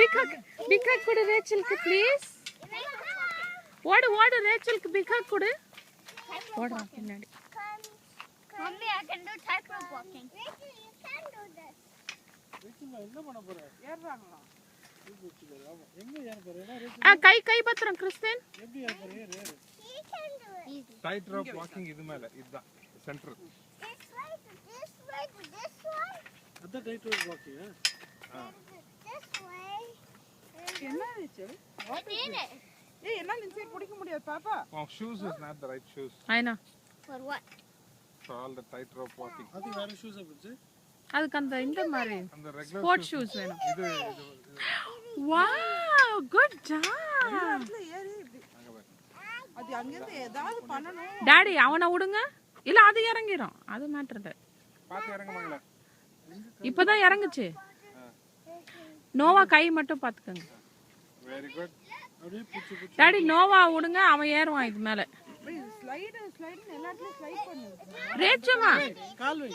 Big hug. Big hug kudu Rachel ku please. What Rachel ku big hug kudu. What pinnadi. Mommy, I can do tightrope walking. Rachel, you can do this. Rachel, என்ன பண்ண போற? ஏறறாங்களா? கை பத்திரம் Christian. எப்படி ஏற போற? ஏறு. He can do it. Tightrope walking இது மேல இதுதான் சென்டர். This way. அத tightrope walking. This way. என்ன ரேச்சல்? I did it. ஏய் என்னால இன்சைட் பிடிக்க முடியாது பாப்பா. Oh, shoes is not the right shoes. I know. For what? For all the tightrope walking. அது வேற shoes அப்படிச்சு. அதுக்கு அந்த இந்த மாதிரி அந்த ரெகுலர் ஸ்போர்ட் ஷூஸ் வேணும். இது வாவ் குட் ஜாப். அதுல ஏறி அது அங்க இருந்து ஏதாவது பண்ணனும். டாடி அவனை விடுங்க. இல்ல அது இறங்கிரும். அது மேட்டர் இல்ல. பாத்து இறங்க வாங்களே. இப்பதான் இறங்குச்சு. நோவா கை மட்டும் பாத்துக்கங்க. Very good. அப்படியே புச்சு டாடி நோவா விடுங்க அவன் ஏறுவான் இது மேல. ஸ்லைடு எல்லாத்துலயும் ஸ்லைட் பண்ணு. ரேச்சுமா கால் வை.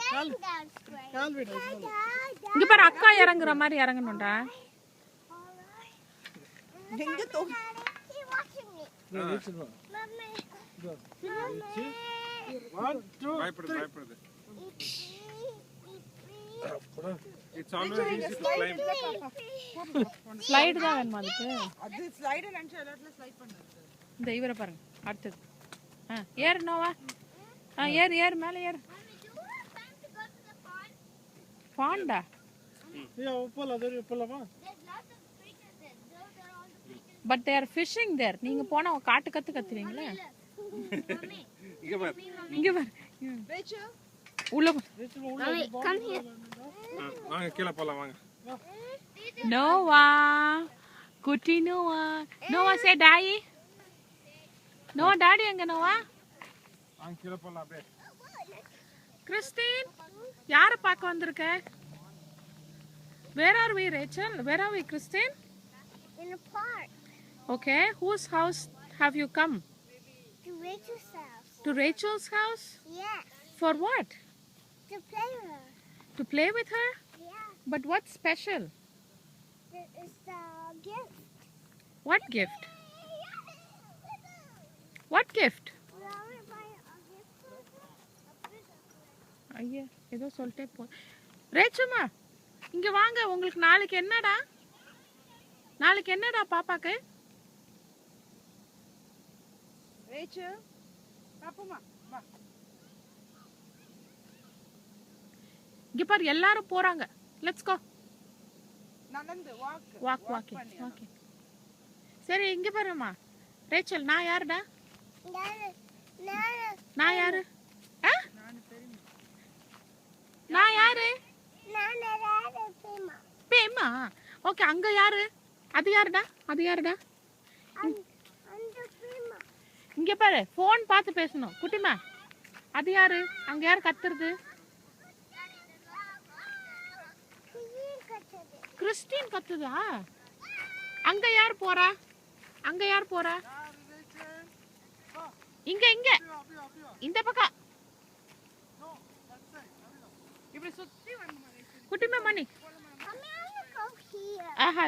இங்க பாரு அக்கா இறங்குற மாதிரி இறங்கணும்டா. எங்க தோ He watching me. Rachel வா. Mommy. Rachel. 1 2 பயப்படுது. It's always easy to climb. Slide தான் வேணுமா அதுக்கு? அது ஸ்லைடு நினைச்சு எல்லாத்துலயும் ஸ்லைட் பண்ணு. இந்த இவரை பாருங்க அடுத்தது. ஏறு நோவா. ஏறு மேல ஏறு. பாண்டா. ஏய் போலாமா? There's lots of creatures there. Those are all the creatures. But they are fishing there. நீங்க போனா காட்டு கத்துறீங்களே. Mommy. இங்க பாரு. இங்க பாரு. ரேச்சல் உள்ள போ. Rachel உள்ள Mommy, come here. வாங்க கீழ போலாம் வாங்க. நோவா. குட்டி நோவா. நோவா சே டாடி. நோவா டாடி எங்க நோவா? வாங்க கீழ போலாம் அப்படியே. கிறிஸ்டின் யார பார்க்க வந்திருக்க? Where are we Rachel? Where are we Christine? In the park. Okay, whose house have you come? To Rachel's house. To Rachel's house? Yes. For what? To play with her. To play with her? Yeah. But what's special? It's the gift. What gift? What gift? We already buy a gift for her. A present. ஐயா ஏதோ சொல்லிட்டே போ. ரேச்சுமா இங்க வாங்க உங்களுக்கு நாளைக்கு என்னடா பாப்பாக்கு? ரேச்சல் பாப்போமா வா. இங்க பாரு எல்லாரும் போறாங்க. Let's go. நடந்து வாக்கிங். சரி இங்க பாருமா. ரேச்சல் நான் யாருடா? நான் யாரு? நான் யாரு? பேமா. ஓகே அங்க யாரு? அது யாருடா? இங்க பாரு போன் பார்த்து பேசணும். குட்டிமா அது யாரு? அங்க யார் கத்துறது? கிறிஸ்டின் கத்துதா? அங்க யார் போறா? இங்க இந்த பக்கம் இப்படி சுத்தி வரணும். குட்டிமா மணி. Mommy, I want to go here. Aha